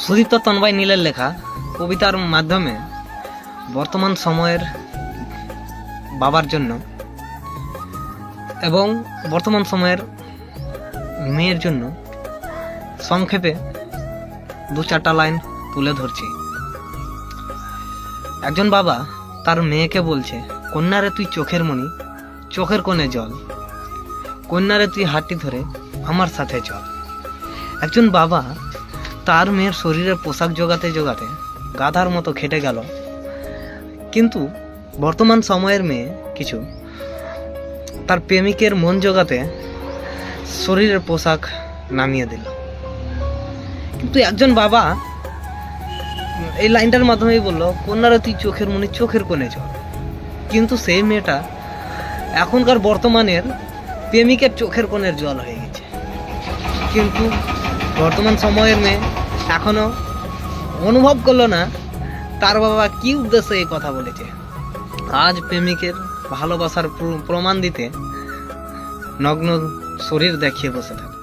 সুদীপ্ত তন্ময় নীলের লেখা কবিতার মাধ্যমে বর্তমান সময়ের বাবার জন্য এবং বর্তমান সময়ের মেয়ের জন্য সংক্ষেপে দু চারটা লাইন তুলে ধরছি। একজন বাবা তার মেয়েকে বলছে, কন্যারে তুই চোখের মণি, চোখের কোণে জল, কন্যারে তুই হাতটি ধরে আমার সাথে চল। একজন বাবা তার মেয়ের শরীরের পোশাক জোগাতে জোগাতে গাধার মতো খেটে গেল, কিন্তু বর্তমান সময়ের মেয়ে কিছু তার প্রেমিকের মন জোগাতে শরীরের পোশাক নামিয়ে দিল। কিন্তু একজন বাবা এই লাইনটার মাধ্যমেই বললো, কন্যারা তুই চোখের মনে চোখের কোণে চল, কিন্তু সেই মেয়েটা এখনকার বর্তমানের প্রেমিকের চোখের কোণের জল হয়ে গেছে। কিন্তু বর্তমান সময়ের মেয়ে এখনো অনুভব করলো না তার বাবা কি উদ্দেশ্যে এই কথা বলেছে। আজ প্রেমিকের ভালোবাসার প্রমাণ দিতে নগ্ন শরীর দেখিয়ে বসে থাকে।